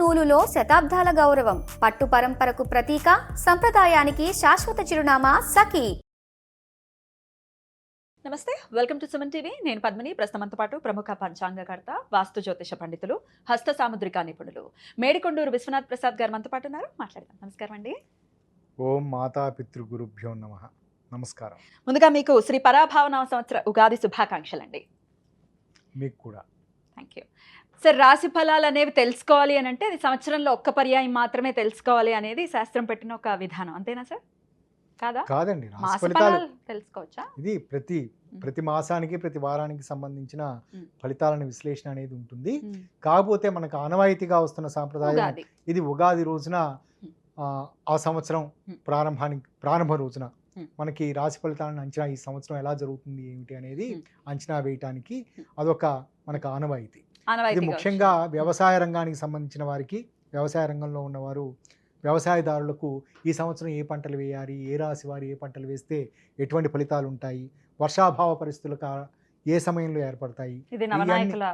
నూలులో శతాబ్దాల గౌరవం, పట్టు పరంపరకు ప్రతీక, సంప్రదాయానికి శాశ్వత చిరునామా సఖీ. నమస్తే, వెల్కమ్ టు సుమన్ టీవీ. నేను పద్మిని. ప్రస్తుతంతో పాటు ప్రముఖ పంచాంగకర్త, వాస్తు జ్యోతిష పండితులు, హస్త సాముద్రిక నిపుణులు మేడికొండూరు విశ్వనాథ్ ప్రసాద్ గారు మనతో పాటు ఉన్నారు. మాట్లాడదాం. నమస్కారం అండి. ఓం మాతా పితృగురుభ్యో నమః. నమస్కారం. ముందుగా మీకు శ్రీ పరాభావనామ సంవత్సర ఉగాది శుభాకాంక్షలు అండి. మీకు కూడా. Thank you sir. రాశి ఫలాలు అనేవి తెలుసుకోవాలి అని అంటే అది సంవత్సరంలో ఒక్క పర్యాయం మాత్రమే తెలుసుకోవాలి అనేది శాస్త్రం పెట్టిన ఒక విధానం, అంతేనా సార్? కాదా? కాదండి, మాస రాశి ఫలితాలు ఫలాలు తెలుసుకోవచ్చా? ఇది ప్రతి మాసానికి ప్రతి వారానికి సంబంధించిన ఫలితాలను విశ్లేషణ అనేది ఉంటుంది. కాకపోతే మనకు ఆనవాయితీగా వస్తున్న సాంప్రదాయం ఉగాది. ఇది ఉగాది రోజున ఆ సంవత్సరం ప్రారంభ రోజున మనకి రాశి ఫలితాలను అంచనా, ఈ సంవత్సరం ఎలా జరుగుతుంది ఏమిటి అనేది అంచనా వేయటానికి అదొక మనకు ఆనవాయితీ. ఇది ముఖ్యంగా వ్యవసాయ రంగానికి సంబంధించిన వారికి, వ్యవసాయ రంగంలో ఉన్నవారు, వ్యవసాయదారులకు ఈ సంవత్సరం ఏ పంటలు వేయాలి, ఏ రాశి వారు ఏ పంటలు వేస్తే ఎటువంటి ఫలితాలు ఉంటాయి, వర్షాభావ పరిస్థితులు ఏ సమయంలో ఏర్పడతాయి, ఇది నవనాయకుల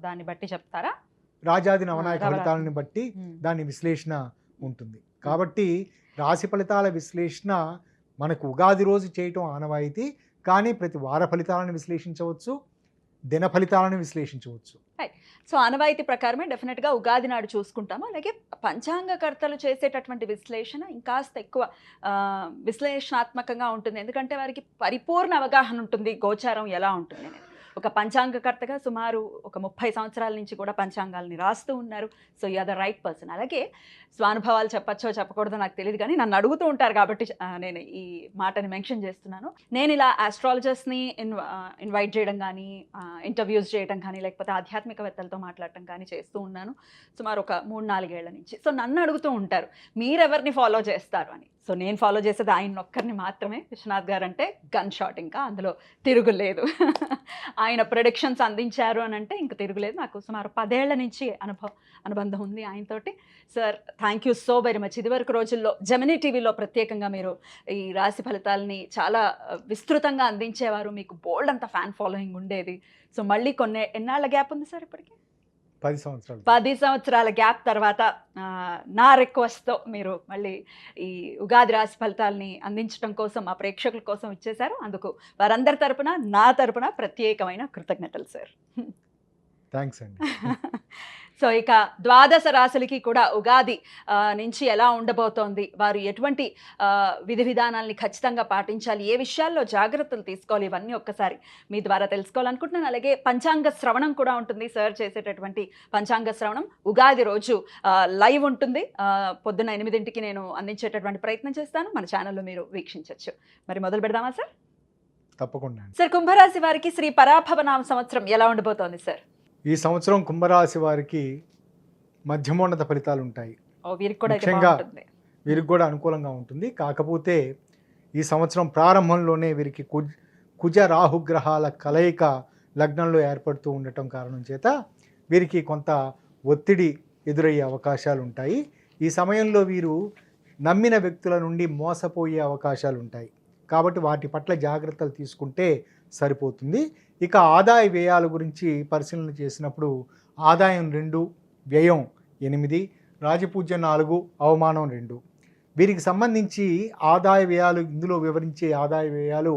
దాన్ని బట్టి చెప్తారా? రాజాది నవనాయక ఫలితాలను బట్టి దాని విశ్లేషణ ఉంటుంది. కాబట్టి రాశి ఫలితాల విశ్లేషణ మనకు ఉగాది రోజు చేయటం ఆనవాయితీ. కానీ ప్రతి వార ఫలితాలను విశ్లేషించవచ్చు, దిన ఫలితాలను విశ్లేషించవచ్చు. సో ఆనవాయితీ ప్రకారమే డెఫినెట్గా ఉగాది నాడు చూసుకుంటాము. అలాగే పంచాంగకర్తలు చేసేటటువంటి విశ్లేషణ ఇంకాస్త ఎక్కువ విశ్లేషణాత్మకంగా ఉంటుంది. ఎందుకంటే వారికి పరిపూర్ణ అవగాహన ఉంటుంది గోచారం ఎలా ఉంటుంది అనేది. ఒక పంచాంగకర్తగా సుమారు ఒక 30 సంవత్సరాల నుంచి కూడా పంచాంగాల్ని రాస్తూ ఉన్నారు. So you are the right person. అలాగే స్వానుభవాలు చెప్పచ్చో చెప్పకూడదో నాకు తెలియదు, కానీ నన్ను అడుగుతూ ఉంటారు కాబట్టి నేను ఈ మాటని మెన్షన్ చేస్తున్నాను. నేను ఇలా ఆస్ట్రాలజర్స్ని ఇన్వైట్ చేయడం కానీ, ఇంటర్వ్యూస్ చేయడం కానీ, లేకపోతే ఆధ్యాత్మికవేత్తలతో మాట్లాడటం కానీ చేస్తూ ఉన్నాను సుమారు ఒక 3-4 ఏళ్ల నుంచి. సో నన్ను అడుగుతూ ఉంటారు మీరెవరిని ఫాలో చేస్తారు అని. సో నేను ఫాలో చేసేది ఆయన ఒక్కరిని మాత్రమే. విశ్వనాథ్ గారు అంటే గన్ షాట్, ఇంకా అందులో తిరుగులేదు. ఆయన ప్రొడిక్షన్స్ అందించారు అని అంటే ఇంక తిరుగులేదు. నాకు సుమారు 10 ఏళ్ల నుంచి అనుబంధం ఉంది ఆయనతోటి. Sir thank you so very much. ఇదివరకు రోజుల్లో జెమినీ టీవీలో ప్రత్యేకంగా మీరు ఈ రాశి ఫలితాలని చాలా విస్తృతంగా అందించేవారు. మీకు బోల్డ్ అంత ఫ్యాన్ ఫాలోయింగ్ ఉండేది. సో మళ్ళీ ఎన్నాళ్ళ గ్యాప్ ఉంది సార్ ఇప్పటికి? 10 సంవత్సరాల గ్యాప్ తర్వాత నా రిక్వెస్ట్తో మీరు మళ్ళీ ఈ ఉగాది రాశి ఫలితాలని అందించడం కోసం మా ప్రేక్షకుల కోసం ఇచ్చేశారు. అందుకు వారందరి తరపున, నా తరపున ప్రత్యేకమైన కృతజ్ఞతలు సార్. థ్యాంక్స్ అండి. సో ఇక ద్వాదశ రాశులకి కూడా ఉగాది నుంచి ఎలా ఉండబోతోంది, వారు ఎటువంటి విధి విధానాలని ఖచ్చితంగా పాటించాలి, ఏ విషయాల్లో జాగ్రత్తలు తీసుకోవాలి, ఇవన్నీ ఒక్కసారి మీ ద్వారా తెలుసుకోవాలనుకుంటున్నాను. అలాగే పంచాంగ శ్రవణం కూడా ఉంటుంది. సార్ చేసేటటువంటి పంచాంగ శ్రవణం ఉగాది రోజు లైవ్ ఉంటుంది. పొద్దున్న 8ంటికి నేను అందించేటటువంటి ప్రయత్నం చేస్తాను. మన ఛానల్లో మీరు వీక్షించవచ్చు. మరి మొదలు పెడదామా సార్? తప్పకుండా. సార్ కుంభరాశి వారికి శ్రీ పరాభవనామ సంవత్సరం ఎలా ఉండబోతోంది సార్? ఈ సంవత్సరం కుంభరాశి వారికి మధ్యమోన్నత ఫలితాలు ఉంటాయి. ముఖ్యంగా వీరికి కూడా అనుకూలంగా ఉంటుంది. కాకపోతే ఈ సంవత్సరం ప్రారంభంలోనే వీరికి కుజ రాహుగ్రహాల కలయిక లగ్నంలో ఏర్పడుతూ ఉండటం కారణం చేత వీరికి కొంత ఒత్తిడి ఎదురయ్యే అవకాశాలు ఉంటాయి. ఈ సమయంలో వీరు నమ్మిన వ్యక్తుల నుండి మోసపోయే అవకాశాలు ఉంటాయి. కాబట్టి వాటి పట్ల జాగ్రత్తలు తీసుకుంటే సరిపోతుంది. ఇక ఆదాయ వ్యయాల గురించి పరిశీలన చేసినప్పుడు ఆదాయం 2, వ్యయం 8, రాజపూజ్యం 4, అవమానం 2. వీరికి సంబంధించి ఆదాయ వ్యయాలు, ఇందులో వివరించే ఆదాయ వ్యయాలు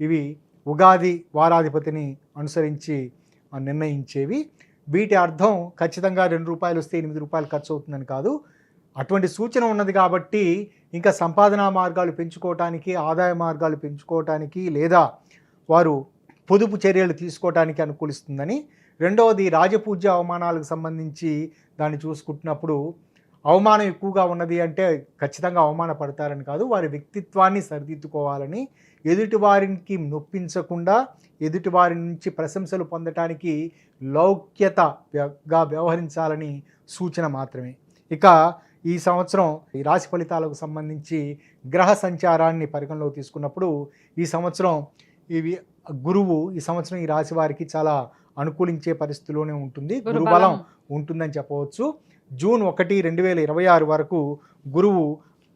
ఇవి ఉగాది వారాధిపతిని అనుసరించి నిర్ణయించేవి. వీటి అర్థం ఖచ్చితంగా ₹2 వస్తే ₹8 ఖర్చు అవుతుందని కాదు. అటువంటి సూచన ఉన్నది కాబట్టి ఇంకా సంపాదనా మార్గాలు పెంచుకోవటానికి, ఆదాయ మార్గాలు పెంచుకోవటానికి, లేదా వారు పొదుపు చర్యలు తీసుకోవటానికి అనుకూలిస్తుందని. రెండవది రాజపూజ్య అవమానాలకు సంబంధించి దాన్ని చూసుకుంటున్నప్పుడు అవమానం ఎక్కువగా ఉన్నది అంటే ఖచ్చితంగా అవమానపడతారని కాదు, వారి వ్యక్తిత్వాన్ని సరిదిద్దుకోవాలని, ఎదుటి వారికి నొప్పించకుండా ఎదుటి వారి నుంచి ప్రశంసలు పొందటానికి లౌక్యతగా వ్యవహరించాలని సూచన మాత్రమే. ఇక ఈ సంవత్సరం ఈ రాశి ఫలితాలకు సంబంధించి గ్రహ సంచారాన్ని పరిగణలోకి తీసుకున్నప్పుడు ఈ సంవత్సరం గురువు ఈ సంవత్సరం ఈ రాశి వారికి చాలా అనుకూలించే పరిస్థితిలోనే ఉంటుంది. గురుబలం ఉంటుందని చెప్పవచ్చు. జూన్ 1, 2026 వరకు గురువు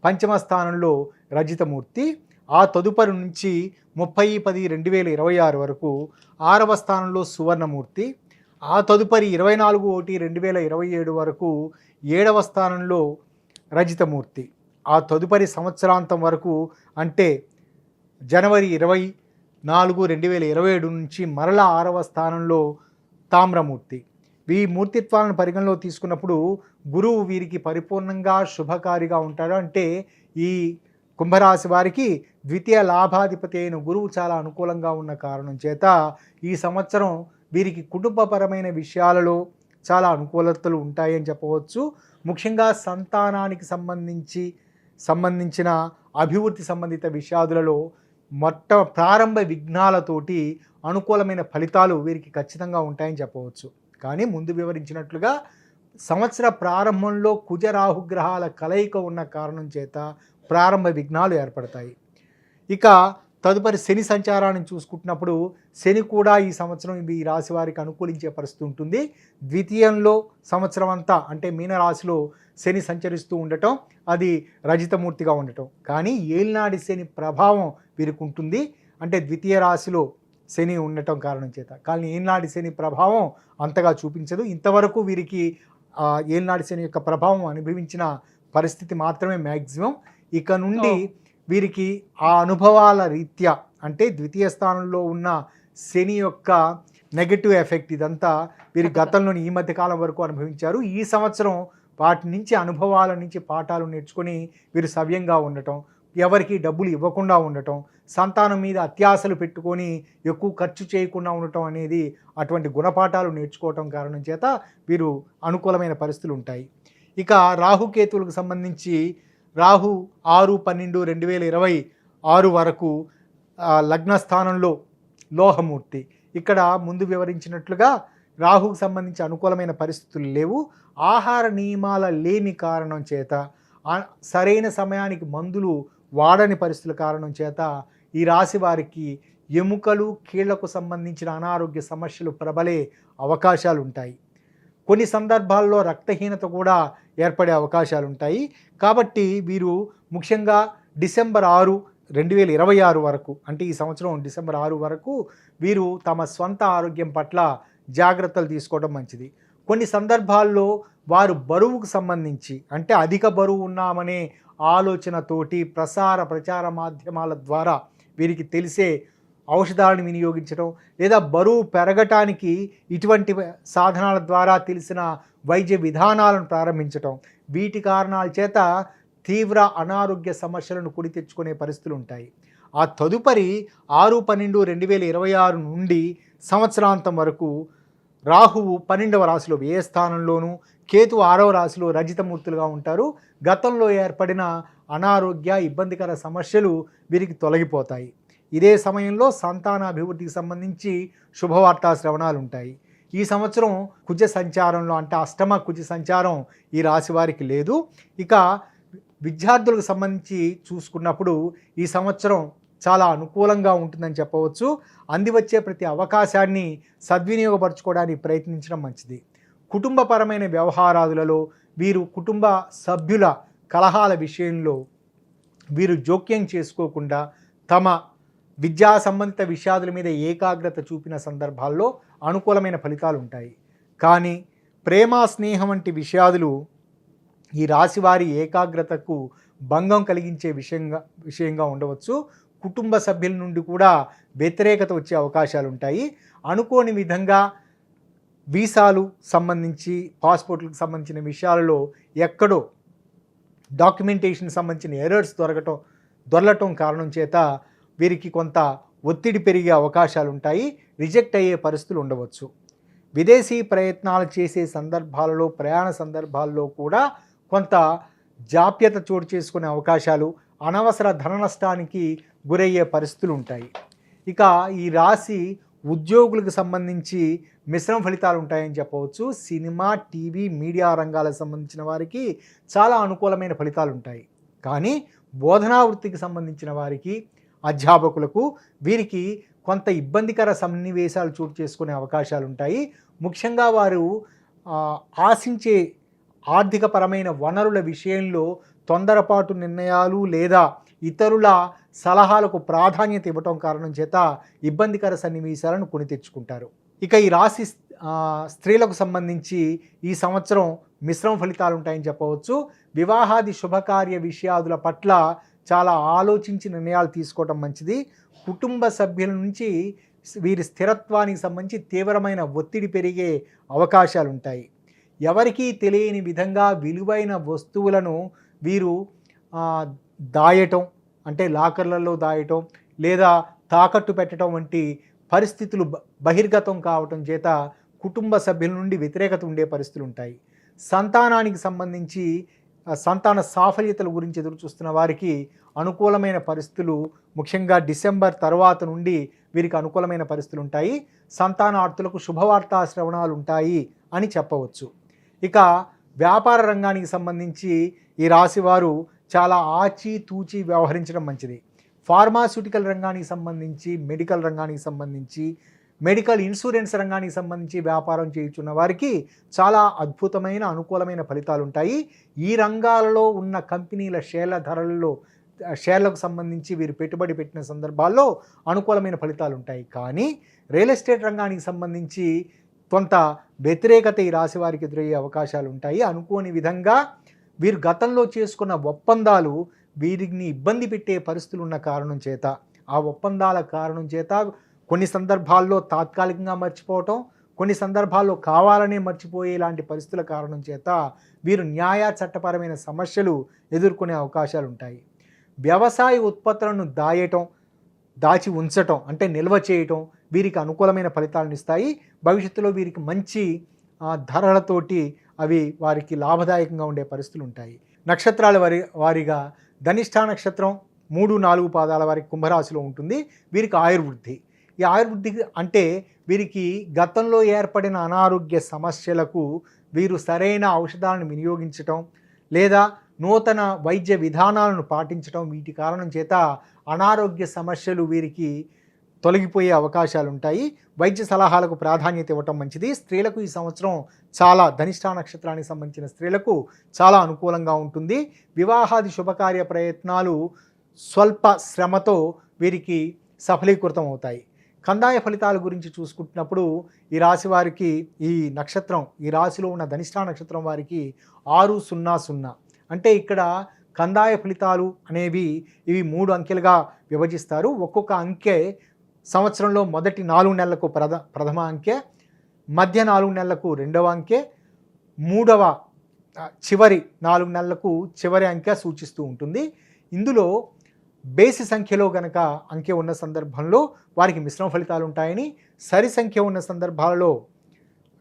పంచమ స్థానంలో రజితమూర్తి, ఆ తదుపరి నుంచి 30/10/2026 వరకు 6వ స్థానంలో సువర్ణమూర్తి, ఆ తదుపరి 24/1/2027 వరకు 7వ స్థానంలో రజితమూర్తి. ఆ తదుపరి సంవత్సరాంతం వరకు అంటే జనవరి 24, 2027 నుంచి మరలా 6వ స్థానంలో తామ్రమూర్తి. ఈ మూర్తిత్వాలను పరిగణలో తీసుకున్నప్పుడు గురువు వీరికి పరిపూర్ణంగా శుభకారిగా ఉంటాడు. అంటే ఈ కుంభరాశి వారికి ద్వితీయ లాభాధిపతి అయిన గురువు చాలా అనుకూలంగా ఉన్న కారణం చేత ఈ సంవత్సరం వీరికి కుటుంబపరమైన విషయాలలో చాలా అనుకూలతలు ఉంటాయని చెప్పవచ్చు. ముఖ్యంగా సంతానానికి సంబంధించిన అభివృద్ధి సంబంధిత విషయాదులలో ప్రారంభ విఘ్నాలతోటి అనుకూలమైన ఫలితాలు వీరికి ఖచ్చితంగా ఉంటాయని చెప్పవచ్చు. కానీ ముందు వివరించినట్లుగా సంవత్సర ప్రారంభంలో కుజరాహుగ్రహాల కలయిక ఉన్న కారణం చేత ప్రారంభ విఘ్నాలు ఏర్పడతాయి. ఇక తదుపరి శని సంచారాన్ని చూసుకుంటున్నప్పుడు శని కూడా ఈ సంవత్సరం ఈ రాశి వారికి అనుకూలించే పరిస్థితి ఉంటుంది. ద్వితీయంలో సంవత్సరం అంతా అంటే మీనరాశిలో శని సంచరిస్తూ ఉండటం, అది రజితమూర్తిగా ఉండటం. కానీ ఏలినాడి శని ప్రభావం వీరికి ఉంటుంది. అంటే ద్వితీయ రాశిలో శని ఉండటం కారణం చేత. కానీ ఏలినాడి శని ప్రభావం అంతగా చూపించదు. ఇంతవరకు వీరికి ఏలినాడి శని యొక్క ప్రభావం అనుభవించిన పరిస్థితి మాత్రమే మ్యాక్సిమం. ఇక నుండి వీరికి ఆ అనుభవాల రీత్యా అంటే ద్వితీయ స్థానంలో ఉన్న శని యొక్క నెగటివ్ ఎఫెక్ట్ ఇదంతా వీరి గతంలోని ఈ మధ్య కాలం వరకు అనుభవించారు. ఈ సంవత్సరం వాటి నుంచి అనుభవాల నుంచి పాఠాలు నేర్చుకొని వీరు సవ్యంగా ఉండటం, ఎవరికి డబ్బులు ఇవ్వకుండా ఉండటం, సంతానం మీద అత్యాశలు పెట్టుకొని ఎక్కువ ఖర్చు చేయకుండా ఉండటం అనేది అటువంటి గుణపాఠాలు నేర్చుకోవటం కారణం చేత వీరు అనుకూలమైన పరిస్థితులు ఉంటాయి. ఇక రాహుకేతువులకు సంబంధించి రాహు 6/12/2026 వరకు లగ్న స్థానంలో లోహమూర్తి. ఇక్కడ ముందు వివరించినట్లుగా రాహుకు సంబంధించి అనుకూలమైన పరిస్థితులు లేవు. ఆహార నియమాల లేని కారణం చేత, సరైన సమయానికి మందులు వాడని పరిస్థితుల కారణం చేత ఈ రాశి వారికి ఎముకలు కీళ్లకు సంబంధించిన అనారోగ్య సమస్యలు ప్రబలే అవకాశాలు ఉంటాయి. కొన్ని సందర్భాల్లో రక్తహీనత కూడా ఏర్పడే అవకాశాలు ఉంటాయి. కాబట్టి వీరు ముఖ్యంగా డిసెంబర్ 6, 2026 వరకు అంటే ఈ సంవత్సరం డిసెంబర్ 6 వరకు వీరు తమ స్వంత ఆరోగ్యం పట్ల జాగ్రత్తలు తీసుకోవడం మంచిది. కొన్ని సందర్భాల్లో వారు బరువుకు సంబంధించి అంటే అధిక బరువు ఉన్నామనే ఆలోచనతోటి ప్రచార మాధ్యమాల ద్వారా వీరికి తెలిసే ఔషధాలను వినియోగించడం లేదా బరువు పెరగటానికి ఇటువంటి సాధనాల ద్వారా తెలిసిన వైద్య విధానాలను ప్రారంభించటం, వీటి కారణాల చేత తీవ్ర అనారోగ్య సమస్యలను కొని తెచ్చుకునే పరిస్థితులు ఉంటాయి. ఆ తదుపరి 6/12/2026 నుండి సంవత్సరాంతం వరకు రాహువు 12వ రాశిలో వ్యయ స్థానంలోను, కేతు 6వ రాశిలో రజితమూర్తులుగా ఉంటారు. గతంలో ఏర్పడిన అనారోగ్య ఇబ్బందికర సమస్యలు వీరికి తొలగిపోతాయి. ఇదే సమయంలో సంతానాభివృద్ధికి సంబంధించి శుభవార్తా శ్రవణాలు ఉంటాయి. ఈ సంవత్సరం కుజ సంచారంలో అంటే అష్టమ కుజ సంచారం ఈ రాశి వారికి లేదు. ఇక విద్యార్థులకు సంబంధించి చూసుకున్నప్పుడు ఈ సంవత్సరం చాలా అనుకూలంగా ఉంటుందని చెప్పవచ్చు. అందివచ్చే ప్రతి అవకాశాన్ని సద్వినియోగపరచుకోవడానికి ప్రయత్నించడం మంచిది. కుటుంబపరమైన వ్యవహారాదులలో వీరు కుటుంబ సభ్యుల కలహాల విషయంలో వీరు జోక్యం చేసుకోకుండా తమ విద్యా సంబంధిత విషయాల మీద ఏకాగ్రత చూపిన సందర్భాల్లో అనుకూలమైన ఫలితాలు ఉంటాయి. కానీ ప్రేమ స్నేహం వంటి విషయాలు ఈ రాశివారి ఏకాగ్రతకు భంగం కలిగించే విషయంగా ఉండవచ్చు. కుటుంబ సభ్యుల నుండి కూడా వ్యతిరేకత వచ్చే అవకాశాలు ఉంటాయి. అనుకోని విధంగా వీసాలు సంబంధించి పాస్పోర్ట్లకు సంబంధించిన విషయాలలో ఎక్కడో డాక్యుమెంటేషన్ సంబంధించిన ఎర్రర్స్ దొరలటం కారణం చేత వీరికి కొంత ఒత్తిడి పెరిగే అవకాశాలు ఉంటాయి. రిజెక్ట్ అయ్యే పరిస్థితులు ఉండవచ్చు. విదేశీ ప్రయత్నాలు చేసే సందర్భాలలో ప్రయాణ సందర్భాల్లో కూడా కొంత జాప్యత చోటు చేసుకునే అవకాశాలు, అనవసర ధన నష్టానికి గురయ్యే పరిస్థితులు ఉంటాయి. ఇక ఈ రాశి ఉద్యోగులకు సంబంధించి మిశ్రమ ఫలితాలు ఉంటాయని చెప్పవచ్చు. సినిమా, టీవీ, మీడియా రంగాలకు సంబంధించిన వారికి చాలా అనుకూలమైన ఫలితాలు ఉంటాయి. కానీ బోధనా వృత్తికి సంబంధించిన వారికి, అధ్యాపకులకు వీరికి కొంత ఇబ్బందికర సన్నివేశాలు చోటు చేసుకునే అవకాశాలు ఉంటాయి. ముఖ్యంగా వారు ఆశించే ఆర్థికపరమైన వనరుల విషయంలో తొందరపాటు నిర్ణయాలు లేదా ఇతరుల సలహాలకు ప్రాధాన్యత ఇవ్వటం కారణం చేత ఇబ్బందికర సన్నివేశాలను కొని తెచ్చుకుంటారు. ఇక ఈ రాశి స్త్రీలకు సంబంధించి ఈ సంవత్సరం మిశ్రమ ఫలితాలు ఉంటాయని చెప్పవచ్చు. వివాహాది శుభకార్య విషయాదుల పట్ల చాలా ఆలోచించి నిర్ణయాలు తీసుకోవటం మంచిది. కుటుంబ సభ్యుల నుంచి వీరి స్థిరత్వానికి సంబంధించి తీవ్రమైన ఒత్తిడి పెరిగే అవకాశాలు ఉంటాయి. ఎవరికీ తెలియని విధంగా విలువైన వస్తువులను వీరు దాయటం, అంటే లాకర్లలో దాయటం లేదా తాకట్టు పెట్టడం వంటి పరిస్థితులు బహిర్గతం కావటం చేత కుటుంబ సభ్యుల నుండి వ్యతిరేకత ఉండే పరిస్థితులు ఉంటాయి. సంతానానికి సంబంధించి సంతాన సాఫల్యతల గురించి ఎదురు చూస్తున్న వారికి అనుకూలమైన పరిస్థితులు ముఖ్యంగా డిసెంబర్ తర్వాత నుండి వీరికి అనుకూలమైన పరిస్థితులు ఉంటాయి. సంతానార్థులకు శుభవార్తా శ్రవణాలు ఉంటాయి అని చెప్పవచ్చు. ఇక వ్యాపార రంగానికి సంబంధించి ఈ రాశి వారు చాలా ఆచితూచి వ్యవహరించడం మంచిది. ఫార్మాస్యూటికల్ రంగానికి సంబంధించి, మెడికల్ రంగానికి సంబంధించి, మెడికల్ ఇన్సూరెన్స్ రంగానికి సంబంధించి వ్యాపారం చేయుచున్న వారికి చాలా అద్భుతమైన అనుకూలమైన ఫలితాలు ఉంటాయి. ఈ రంగాలలో ఉన్న కంపెనీల షేర్లకు సంబంధించి వీరు పెట్టుబడి పెట్టిన సందర్భాల్లో అనుకూలమైన ఫలితాలు ఉంటాయి. కానీ రియల్ ఎస్టేట్ రంగానికి సంబంధించి కొంత వ్యతిరేకత ఈ రాశి వారికి ఎదురయ్యే అవకాశాలు ఉంటాయి. అనుకోని విధంగా వీరు గతంలో చేసుకున్న ఒప్పందాలు వీరిని ఇబ్బంది పెట్టే పరిస్థితులు ఉన్న కారణం చేత, ఆ ఒప్పందాల కారణం చేత కొన్ని సందర్భాల్లో తాత్కాలికంగా మర్చిపోవటం, కొన్ని సందర్భాల్లో కావాలనే మర్చిపోయే ఇలాంటి పరిస్థితుల కారణం చేత వీరు న్యాయ చట్టపరమైన సమస్యలు ఎదుర్కొనే అవకాశాలు ఉంటాయి. వ్యవసాయ ఉత్పత్తులను దాచి ఉంచటం అంటే నిల్వ చేయటం వీరికి అనుకూలమైన ఫలితాలను ఇస్తాయి. భవిష్యత్తులో వీరికి మంచి ధరలతోటి అవి వారికి లాభదాయకంగా ఉండే పరిస్థితులు ఉంటాయి. నక్షత్రాల వారిగా ధనిష్ఠా నక్షత్రం 3-4 పాదాల వారికి కుంభరాశిలో ఉంటుంది. వీరికి ఆయుర్వృద్ధి. ఈ ఆయుర్వృద్ధి అంటే వీరికి గతంలో ఏర్పడిన అనారోగ్య సమస్యలకు వీరు సరైన ఔషధాలను వినియోగించటం లేదా నూతన వైద్య విధానాలను పాటించటం, వీటి కారణం చేత అనారోగ్య సమస్యలు వీరికి తొలగిపోయే అవకాశాలు ఉంటాయి. వైద్య సలహాలకు ప్రాధాన్యత ఇవ్వటం మంచిది. స్త్రీలకు ఈ సంవత్సరం చాలా ధనిష్ఠా నక్షత్రానికి సంబంధించిన స్త్రీలకు చాలా అనుకూలంగా ఉంటుంది. వివాహాది శుభకార్య ప్రయత్నాలు స్వల్ప శ్రమతో వీరికి సఫలీకృతం అవుతాయి. కందాయ ఫలితాల గురించి చూసుకుంటున్నప్పుడు ఈ రాశి వారికి ఈ రాశిలో ఉన్న ధనిష్ఠా నక్షత్రం వారికి 600 అంటే ఇక్కడ కందాయ ఫలితాలు అనేవి ఇవి 3 అంకెలుగా విభజిస్తారు. ఒక్కొక్క అంకె సంవత్సరంలో మొదటి 4 నెలలకు ప్రథమ అంకె, మధ్య 4 నెలలకు రెండవ అంకె, చివరి 4 నెలలకు చివరి అంకె సూచిస్తూ ఉంటుంది. ఇందులో బేసి సంఖ్యలో గనక అంకె ఉన్న సందర్భంలో వారికి మిశ్రమ ఫలితాలు ఉంటాయని, సరి సంఖ్య ఉన్న సందర్భాలలో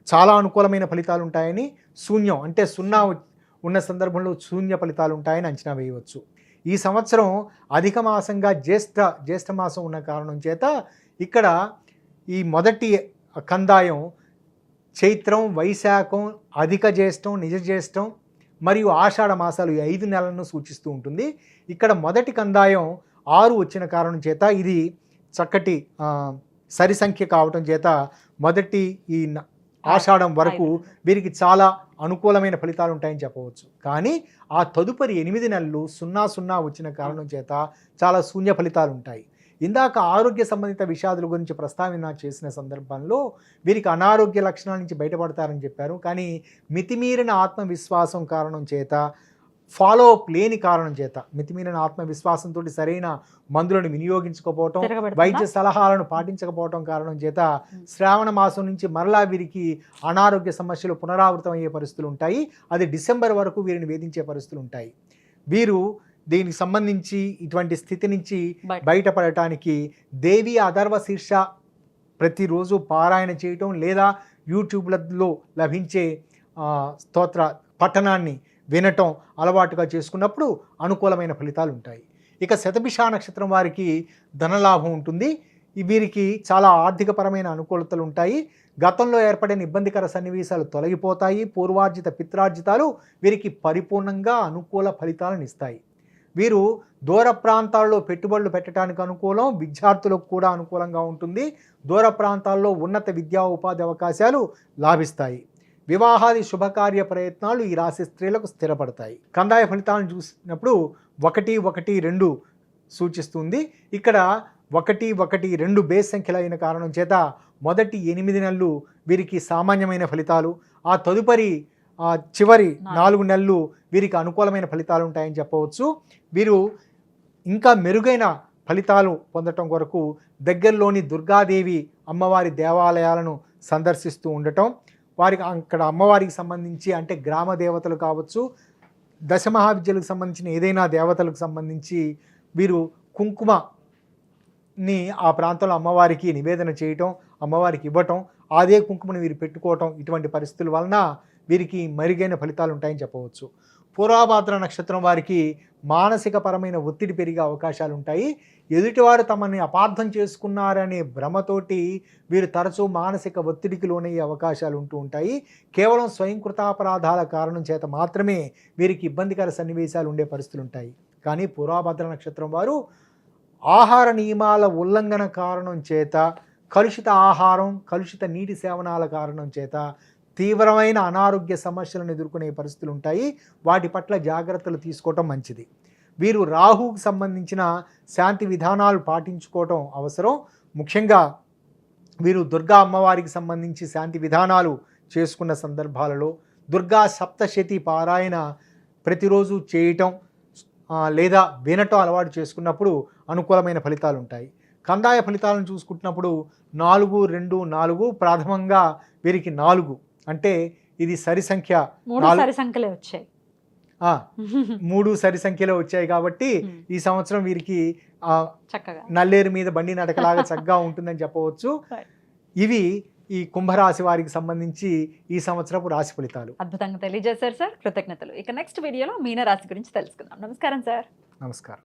చాలా అనుకూలమైన ఫలితాలు ఉంటాయని, శూన్యం అంటే 0 ఉన్న సందర్భంలో శూన్య ఫలితాలు ఉంటాయని అంచనా వేయవచ్చు. ఈ సంవత్సరం అధిక మాసంగా జ్యేష్ఠ మాసం ఉన్న కారణం చేత ఇక్కడ ఈ మొదటి కందాయం చైత్రం, వైశాఖం, అధిక జ్యేష్టం, నిజ జ్యేష్టం మరియు ఆషాఢ మాసాలు 5 నెలలను సూచిస్తూ ఉంటుంది. ఇక్కడ మొదటి కందాయం 6 వచ్చిన కారణం చేత ఇది చక్కటి సరి సంఖ్య కావటం చేత మొదటి ఈ ఆషాఢం వరకు వీరికి చాలా అనుకూలమైన ఫలితాలు ఉంటాయని చెప్పవచ్చు. కానీ ఆ తదుపరి 8 నెలలు 0 వచ్చిన కారణం చేత చాలా శూన్య ఫలితాలు ఉంటాయి. ఇందాక ఆరోగ్య సంబంధిత విషయాదుల గురించి ప్రస్తావన చేసిన సందర్భంలో వీరికి అనారోగ్య లక్షణాల నుంచి బయటపడతారని చెప్పారు. కానీ మితిమీరిన ఆత్మవిశ్వాసం కారణం చేత, ఫాలో అప్ లేని కారణం చేత, మితిమీరిన ఆత్మవిశ్వాసంతో సరైన మందులను వినియోగించకపోవటం, వైద్య సలహాలను పాటించకపోవటం కారణం చేత శ్రావణ మాసం నుంచి మరలా వీరికి అనారోగ్య సమస్యలు పునరావృతం అయ్యే పరిస్థితులు ఉంటాయి. అది డిసెంబర్ వరకు వీరిని వేధించే పరిస్థితులు ఉంటాయి. వీరు దీనికి సంబంధించి ఇటువంటి స్థితి నుంచి బయటపడటానికి దేవి అథర్వ శీర్ష ప్రతిరోజు పారాయణ చేయటం లేదా యూట్యూబ్లలో లభించే స్తోత్ర పఠనాన్ని వినటం అలవాటుగా చేసుకున్నప్పుడు అనుకూలమైన ఫలితాలు ఉంటాయి. ఇక శతభిష నక్షత్రం వారికి ధనలాభం ఉంటుంది. వీరికి చాలా ఆర్థికపరమైన అనుకూలతలు ఉంటాయి. గతంలో ఏర్పడిన ఇబ్బందికర సన్నివేశాలు తొలగిపోతాయి. పూర్వార్జిత పిత్రార్జితాలు వీరికి పరిపూర్ణంగా అనుకూల ఫలితాలను ఇస్తాయి. వీరు దూర ప్రాంతాల్లో పెట్టుబడులు పెట్టడానికి అనుకూలం, విద్యార్థులకు కూడా అనుకూలంగా ఉంటుంది. దూర ప్రాంతాల్లో ఉన్నత విద్యా ఉపాధి అవకాశాలు లాభిస్తాయి. వివాహాది శుభకార్య ప్రయత్నాలు ఈ రాశి స్త్రీలకు స్థిరపడతాయి. కందాయ ఫలితాలను చూసినప్పుడు 1, 1, 2 సూచిస్తుంది. ఇక్కడ 1 బేస్ సంఖ్యలు అయిన కారణం చేత మొదటి 8 నెలలు వీరికి సామాన్యమైన ఫలితాలు, ఆ తదుపరి చివరి 4 నెలలు వీరికి అనుకూలమైన ఫలితాలు ఉంటాయని చెప్పవచ్చు. వీరు ఇంకా మెరుగైన ఫలితాలు పొందటం కొరకు దగ్గరలోని దుర్గాదేవి అమ్మవారి దేవాలయాలను సందర్శిస్తూ ఉండటం, వారికి అక్కడ అమ్మవారికి సంబంధించి అంటే గ్రామ దేవతలు కావచ్చు, దశమహావిద్యలకు సంబంధించిన ఏదైనా దేవతలకు సంబంధించి వీరు కుంకుమని ఆ ప్రాంతంలో అమ్మవారికి నివేదన చేయటం, అమ్మవారికి ఇవ్వటం, అదే కుంకుమని వీరు పెట్టుకోవటం, ఇటువంటి పరిస్థితుల వలన వీరికి మెరుగైన ఫలితాలు ఉంటాయని చెప్పవచ్చు. పూర్వభాద్ర నక్షత్రం వారికి మానసిక పరమైన ఒత్తిడి పెరిగే అవకాశాలు ఉంటాయి. ఎదుటివారు తమని అపార్థం చేసుకున్నారనే భ్రమతోటి వీరు తరచూ మానసిక ఒత్తిడికి లోనయ్యే అవకాశాలు ఉంటూ ఉంటాయి. కేవలం స్వయంకృతాపరాధాల కారణం చేత మాత్రమే వీరికి ఇబ్బందికర సన్నివేశాలు ఉండే పరిస్థితులు ఉంటాయి. కానీ పూర్వభాద్ర నక్షత్రం వారు ఆహార నియమాల ఉల్లంఘన కారణం చేత, కలుషిత ఆహారం, కలుషిత నీటి సేవనాల కారణం చేత తీవ్రమైన అనారోగ్య సమస్యలను ఎదుర్కొనే పరిస్థితులు ఉంటాయి. వాటి పట్ల జాగ్రత్తలు తీసుకోవటం మంచిది. వీరు రాహుకు సంబంధించిన శాంతి విధానాలు పాటించుకోవటం అవసరం. ముఖ్యంగా వీరు దుర్గా అమ్మవారికి సంబంధించి శాంతి విధానాలు చేసుకున్న సందర్భాలలో దుర్గా సప్తశతి పారాయణ ప్రతిరోజు చేయటం లేదా వినటం అలవాటు చేసుకున్నప్పుడు అనుకూలమైన ఫలితాలు ఉంటాయి. కందాయ ఫలితాలను చూసుకుంటున్నప్పుడు 4, 2, 4 ప్రాథమంగా వీరికి 4 అంటే ఇది సరి సంఖ్య, 3 సరి సంఖ్యలే వచ్చాయి. 3 సరి సంఖ్యలో వచ్చాయి కాబట్టి ఈ సంవత్సరం వీరికి చక్కగా నల్లేరు మీద బండి నడకలాగా చక్కగా ఉంటుందని చెప్పవచ్చు. ఇవి ఈ కుంభరాశి వారికి సంబంధించి ఈ సంవత్సరపు రాశి ఫలితాలు. అద్భుతంగా తెలియజేశారు సార్, కృతజ్ఞతలు. ఇక నెక్స్ట్ వీడియోలో మీనరాశి గురించి తెలుసుకుందాం. నమస్కారం సార్. నమస్కారం.